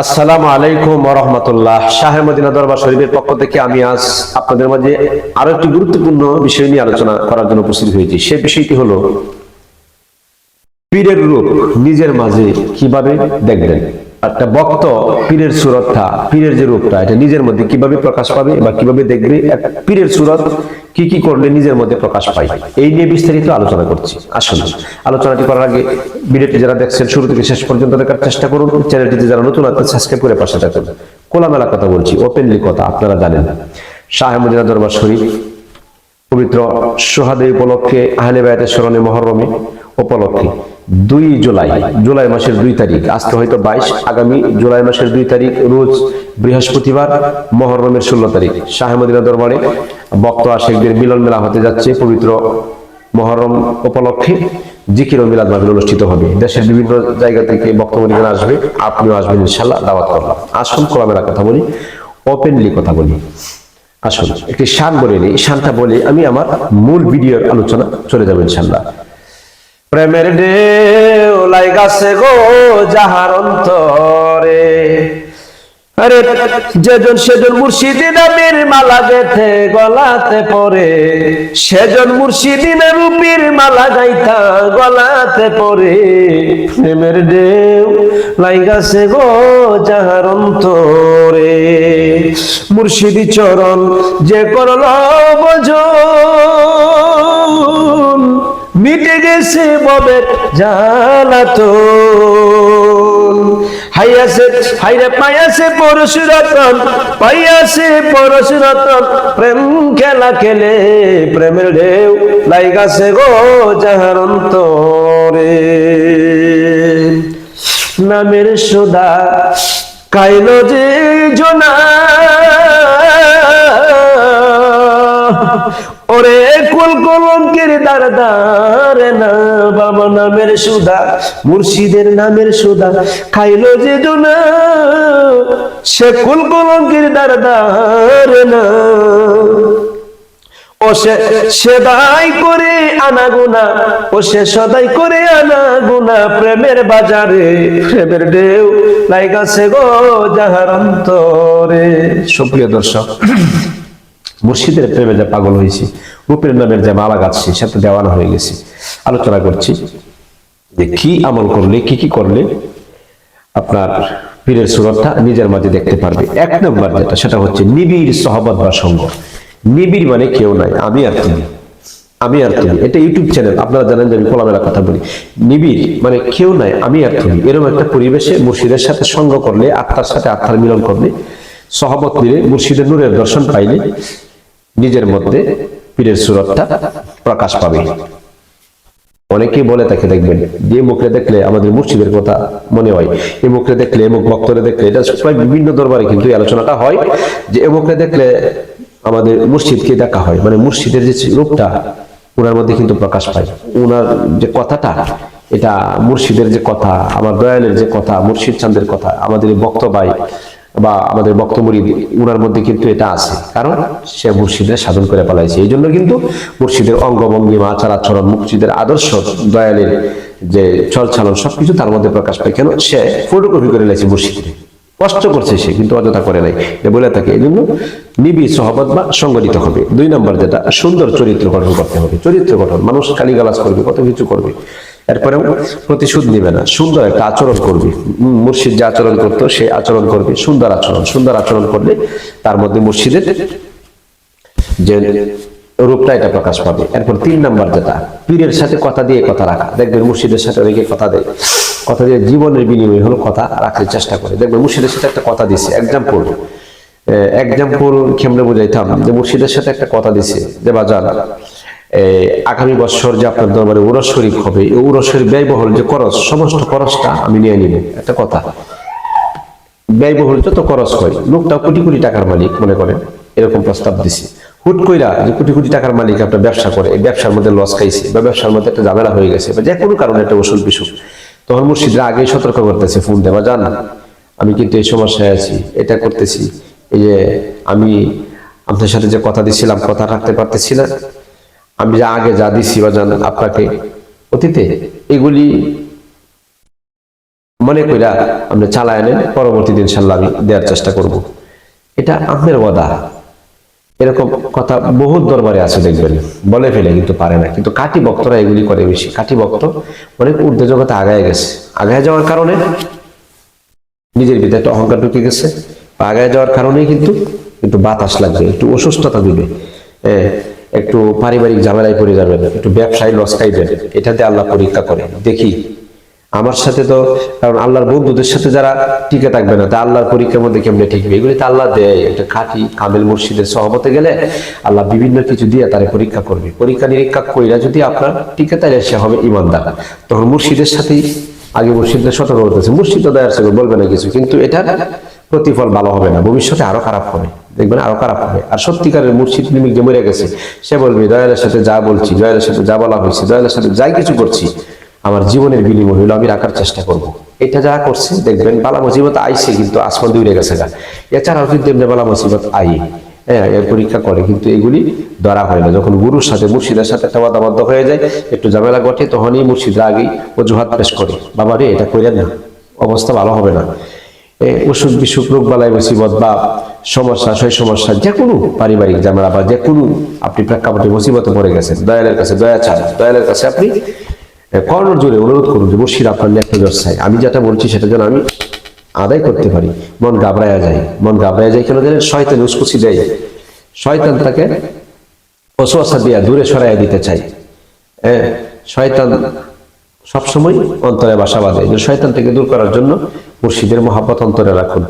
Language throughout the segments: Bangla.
আসসালামু আলাইকুম ওয়া রাহমাতুল্লাহ। শাহে মদিনা দরবার শরীফের পক্ষ থেকে আমি আজ আপনাদের মাঝে আরো একটি গুরুত্বপূর্ণ বিষয় নিয়ে আলোচনা করার জন্য উপস্থিত হয়েছি। সেই বিষয়টি হলো পীরের রূপ নিজের মাঝে কিভাবে দেখবেন। একটা ভক্ত পীরের সুরতটা, পীরের যে রূপটা, এটা নিজের মধ্যে কিভাবে প্রকাশ পাবে বা কিভাবে দেখবে, এক পীরের সুরত কি কি করলে নিজের মধ্যে প্রকাশ পায়, এই নিয়ে বিস্তারিত আলোচনা করছি। আসুন, আলোচনাটি করার আগে ভিডিওটি যারা দেখছেন শুরু থেকে শেষ পর্যন্ত দেখার চেষ্টা করুন। চ্যানেলটিতে যারা নতুন আছেন সাবস্ক্রাইব করে পাশে থাকুন। খোলামেলা কথা বলছি, ওপেনলি কথা, আপনারা জানেন শাহে মদিনা দরবার শরীফ পবিত্র সোহাদে উপলক্ষে আহলে বায়াতের স্মরণে মহরমে উপলক্ষে 2 জুলাই মাসের 2 তারিখ, আজকে হয়তো 22, আগামী জুলাই মাসের 2 তারিখ রোজ বৃহস্পতিবার, মহরমের 16 তারিখ শাহে মদিনা দরবারে ভক্ত আশিকদের মিলন মেলা হতে যাচ্ছে। পবিত্র মহরম উপলক্ষে জিকির ও মিলাদ মাহফিল অনুষ্ঠিত হবে। দেশের বিভিন্ন জায়গা থেকে ভক্তমণিগণ আসবে, আপনিও আসবেন ইনশাআল্লাহ, দাওয়াত করলাম। আসুন খোলামেলা কথা বলি, ওপেনলি কথা বলি। আসুন একটি শান বলে নিই, শানটা বলে আমি আমার মূল ভিডিওর আলোচনা চলে যাবো ইনশাআল্লাহ। প্রেমের ঢেউ লাইগাছে গো যাহার অন্তরে, আরে যেজন সেজন মুর্শিদি নামের মালা গেথে গলাতে পরে, সেজন মুর্শিদি না রূপীর মালা গাইতা গলাতে পরে। প্রেমের ঢেউ লাইগাছে গো যাহার অন্তরে, মুর্শিদি চরণ যে করল ভজন, মিটে গেছে ববের জ্বালাতন। হাইরে পাইয়াছে পরশুরতন, পাইয়াছে পরশুরতন, প্রেম খেলা খেলে প্রেমের ঢেউ লাইগাছে গো যাহার অন্তরে। নামের সুধা কাইল যে জোনা, ওরে কুল কলঙ্কের দারদার না বাবা, নামের সুধা মুর্শিদের নামের সুধা খাইলো যে জোনা, সে কুল কলঙ্কের দারদার না। ও সে সদাই করে আনাগুনা, ও সে সদাই করে আনাগুনা, প্রেমের বাজারে প্রেমের ঢেউ লাইগাছে গো যাহার অন্তরে। সুপ্রিয় দর্শক, মুর্শিদের প্রেমে যা পাগল হয়েছি, রূপের নামের যে মালা গাচ্ছি সেটা দেওয়ানো হয়ে গেছে। আলোচনা করছি যে কি আমল করলে, কি কি করলে আপনার পীরের সুরতটা নিজের মাঝে দেখতে পারবে। 1 নম্বর যেটা, সেটা হচ্ছে নিবিড় সহবত বা সঙ্গ। নিবিড় মানে কেউ নাই, আমি আর তুমি, আমি আর তুমি। এটা ইউটিউব চ্যানেল, আপনারা জানেন যে আমি খোলামেলা কথা বলি। নিবিড় মানে কেউ নাই, আমি আর তুমি, এরকম একটা পরিবেশে মুর্শিদের সাথে সঙ্গ করলে, আত্মার সাথে আত্মার মিলন করলে, সহবত নিলে, মুর্শিদের নূরের দর্শন পাইলে নিজের মধ্যে পীরের সুরতটা প্রকাশ পাবে। অনেকেই বলে তাকে দেখবেন যে মুখে দেখলে আমাদের মুর্শিদের কথা মনে হয়, এই মুখে দেখলে, এমুক ভক্তরে দেখলে, এটা প্রায় বিভিন্ন দরবারে কিন্তু এই আলোচনাটা হয় যে এ মুখে দেখলে আমাদের মুর্শিদকে দেখা হয়, মানে মুর্শিদের যে রূপটা ওনার মধ্যে কিন্তু প্রকাশ পায়। ওনার যে কথাটা, এটা মুর্শিদের যে কথা, আমার দয়ালের যে কথা, মুর্শিদ চাঁদের কথা, আমাদের ভক্ত ভাই বা আমাদের ভক্ত মুরিদ, ওনার মধ্যে কিন্তু এটা আছে, কারণ সে মুর্শিদের সাধন করে পালাইছে। এই জন্য কিন্তু মুর্শিদের অঙ্গভঙ্গিমা, আচার আচরণ, মুর্শিদের আদর্শ, দয়ালের যে চলচালন সবকিছু তার মধ্যে প্রকাশ পায়। কেন? সে ফটোকপি করে লাইছে মুর্শিদে, কষ্ট করছে সে, কিন্তু অযথা করে নাই, বলে থাকে। এই জন্য নিবিড় সহবত বা সংগঠিত হবে। 2 নম্বর যেটা, সুন্দর চরিত্র গঠন করতে হবে। চরিত্র গঠন, মানুষ গালিগালাজ করবে, কত কিছু করবে, এরপরেও প্রতিশোধ নিবে না, সুন্দর একটা আচরণ করবে। মুর্শিদ যে আচরণ করতো সে আচরণ করবে, সুন্দর আচরণ। সুন্দর আচরণ করলে তার মধ্যে মুর্শিদের যে রূপটা এটা প্রকাশ পাবে। এরপর 3 নম্বর যেটা, পীরের সাথে কথা দিয়ে কথা রাখা। দেখবেন মুর্শিদের সাথে অনেকে কথা দেয়, কথা দিয়ে জীবনের বিনিময় হলো কথা রাখার চেষ্টা করে। দেখবেন মুর্শিদের সাথে একটা কথা দিছে, এক্সাম্পল কেমনে বুঝাইতাম, যে মুর্শিদের সাথে একটা কথা দিছে যে বাজার আগামী বছর যে আপনার দরবারে উরস শরীফ হবে, এই উরস শরীফ ব্যয়বহুল যে খরচ, সমস্ত খরচটা আমি নিয়ে নিব। একটা কথা, ব্যয়বহুল যত খরচ হয়, লোকটা কোটি কোটি টাকার মালিক মনে করেন, এরকম প্রস্তাব দিছে। হুট কইরা যে কোটি কোটি টাকার মালিক একটা ব্যবসা করে, এই ব্যবসার মধ্যে লস খাইছে বা ব্যবসার মধ্যে একটা ঝামেলা হয়ে গেছে বা যে কোনো কারণে একটা ওষুধ বিসুখ, তখন মুর্শিদরা আগেই সতর্ক করতেছে, ফোন দেওয়া জান আমি কিন্তু এই সমস্যায় আছি, এটা করতেছি, এই যে আমি আপনার সাথে যে কথা দিছিলাম কথা রাখতে পারতেছি না, আমি যা আগে যা দিছি বা জান আপনাকে অতীতে, এগুলি মনে কইরা আপনি চালায় নেন, পরবর্তীতে ইনশাআল্লাহ আমি দেওয়ার চেষ্টা করব। এটা আপনার ওয়াদা। এরকম কথা বহুত দরবারে আছে, দেখবেন বলে ফেলে কিন্তু পারে না। কিন্তু কাঠি ভক্তরা এগুলি করে বেশি। কাঠি ভক্ত অনেক ঊর্ধ্ব জগতে আগায় গেছে। আগায় যাওয়ার কারণে নিজের ভিতরে একটা অহংকার ঢুকে গেছে, আগায় যাওয়ার কারণেই কিন্তু বাতাস লাগবে, একটু অসুস্থতা দিবে, একটু পারিবারিক ঝামেলায় পড়ে যাবেন, একটু ব্যবসায় লস খাইবেন। এটাতে আল্লাহ পরীক্ষা করে। দেখি আমার সাথে তো, কারণ আল্লাহর বন্ধুদের সাথে যারা টিকে থাকবে না, তা আল্লাহর পরীক্ষার মধ্যে কেমনে টিকবে? এগুলি তো আল্লাহ দেয়। একটা খাঁটি কামেল মুর্শিদের সহবতে গেলে আল্লাহ বিভিন্ন কিছু দিয়ে তারে পরীক্ষা করবে। পরীক্ষা নিরীক্ষা কইরা যদি আপনার টিকে, তাহলে সে হবে ইমানদার। তখন মুর্শিদের সাথেই আগে মুর্শিদদের সতর্ক করতেছে, মুর্শিদ তো দয়ার ছিল, বলবে না কিছু, কিন্তু এটার প্রতিফল ভালো হবে না, ভবিষ্যতে আরো খারাপ হবে, দেখবেন আরো খারাপ হবে। আর সত্যিকারের মুর্শিদ প্রেমিক যে মরে গেছে, সে বলবে দয়ালের সাথে যা বলছি, দয়ালের সাথে যা বলা হয়েছে, দয়ালের সাথে যাই কিছু করছি, আমার জীবনের বিনিময় হইলো আমি রাখার চেষ্টা করব। এটা যা করছে দেখবেন বালা মুসিবত আইছে, কিন্তু আসমান দূরে গেছে গা। এছাড়াও কিন্তু এমনি বালা মুসিবত আই, এর পরীক্ষা করে, কিন্তু এগুলি ধরা হয় না। যখন গুরুর সাথে মুর্শিদের সাথে একটা বাদাবদ্ধ হয়ে যায়, একটু ঝামেলা ঘটে, তখনই মুর্শিদরা আগেই অজুহাত পেশ করে, বাবা রে এটা কইরেন না, অবস্থা ভালো হবে না। অসুখ বিসুখ, রোগ বালাই মুসিবত বা সমস্যা, সেই সমস্যা, যে কোনো পারিবারিক ঝামেলা বা যে কোনো আপনি প্রেক্ষাপটে মুসিবতে পড়ে গেছেন, দয়ালের কাছে দয়া চান, দয়ালের কাছে আপনি কর্ণর জোরে অনুরোধ করুন যে মুর্শিদ আপনার ন্যায্য দর চাই, আমি যেটা বলছি সেটা যেন আমি আদায় করতে পারি। মন ঘাবড়ায়া যায়, মন ঘাবড়ায়া যায় কেন জানেন? শয়তান উস্কুসি দেয়, শয়তান তাকে ওয়াসওয়াসা দিয়া দূরে সরাইয়া দিতে চাই। শয়তান সবসময় অন্তরে বাসা বাঁধে। শয়তান থেকে দূর করার জন্য মুর্শিদের মহাব্বত অন্তরে রাখুন,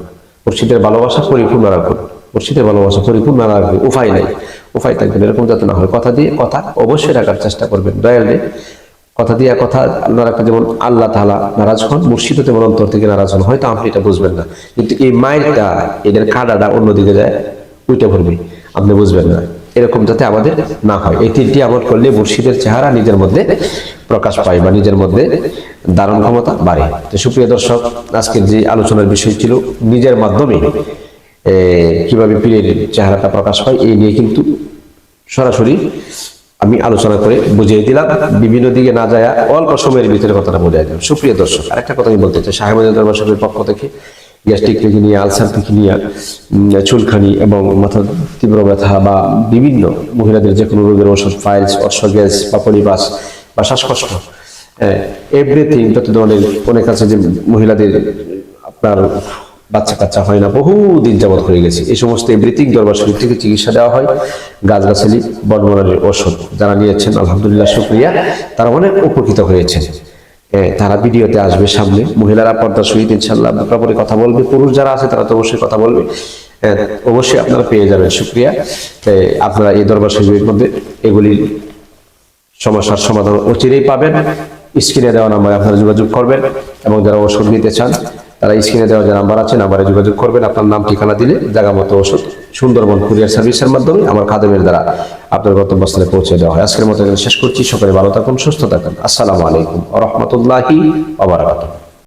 মুর্শিদের ভালোবাসা পরিপূর্ণ রাখুন, মুর্শিদের ভালোবাসা পরিপূর্ণ রাখবে। উপায় নাই, উপায় থাকবে এরকম যাতে না হয়। কথা দিয়ে কথা অবশ্যই রাখার চেষ্টা করবেন। দয়াল কথা দিয়ে কথা আল্লাহ রাখা, যেমন আল্লাহ তাআলা নারাজ হন, মুর্শিদও তেমন অন্তর থেকে নারাজ হন। হয়তো আপনি এটা বুঝবেন না, কিন্তু এই মায়েরটা, এদের কাঁটাটা অন্যদিকে যায়, উইটা পড়বে, আপনি বুঝবেন না। এরকম যাতে আমাদের না হয়। এই তিনটি আমল করলে মুর্শিদের চেহারা নিজের মধ্যে প্রকাশ পায় বা নিজের মধ্যে ধারণ ক্ষমতা বাড়ে। তো সুপ্রিয় দর্শক, আজকের যে আলোচনার বিষয় ছিল নিজের মাধ্যমে কিভাবে পীরের চেহারাটা প্রকাশ পায়, এই নিয়ে কিন্তু সরাসরি আমি আলোচনা করে বুঝিয়ে দিলাম। বিভিন্ন দিকে না যায় অল্প সময়ের ভিতরে কথাটা বোঝাই দিলাম। সুপ্রিয় দর্শক, আরেকটা কথা আমি বলতে চাই, শাহ আমানত দরবার শরীফের পক্ষ থেকে গ্যাস্ট্রিক থেকে নিয়ে, আলসার থেকে নিয়ে, চুলখানি এবং মাথার তীব্র ব্যথা বা বিভিন্ন মহিলাদের যে কোনো রোগের ওষুধ, ফাইলস, অশ্ব গ্যাস বা পরিবাস বা শ্বাসকষ্ট, এভরিথিং, যত ধরনের, অনেক আছে যে মহিলাদের আপনার বাচ্চা কাচ্চা হয় না, বহুদিন যাবত হয়ে গেছে, এই সমস্ত এভরিথিং দরবার শরীফ থেকে চিকিৎসা দেওয়া হয়। গাছগাছালি, বনবনের ওষুধ যারা নিয়েছেন আলহামদুলিল্লাহ শুকরিয়া, তারা অনেক উপকৃত হয়েছে। তারা ভিডিওতে আসবে সামনে, মহিলারা পর্দার সহিত ইনশাআল্লাহ ব্যাপারে কথা বলবে। পুরুষ যারা আছে তারা তো অবশ্যই কথা বলবে, অবশ্যই আপনারা পেয়ে যাবেন। শুকরিয়া। আপনারা এই দরবার শরীফের মধ্যে এগুলি সমস্যার সমাধান অচিরেই পাবেন। স্ক্রিনে দেওয়া নাম্বারে আপনারা যোগাযোগ করবেন, এবং যারা ওষুধ নিতে চান তারা স্ক্রিনে দেওয়া যে নাম্বার আছে, নাম্বারে যোগাযোগ করবেন। আপনার নাম ঠিকানা দিলে জায়গা মতো ওষুধ সুন্দরবন কুরিয়ার সার্ভিসের মাধ্যমে আমার খাদেমের দ্বারা আপনার গন্তব্যস্থলে পৌঁছে দেওয়া হয়। আজকের মতো শেষ করছি। সকলে ভালো থাকুন, সুস্থ থাকুন। আসসালামু আলাইকুম ওয়া রাহমাতুল্লাহি ওয়া বারাকাতুহু।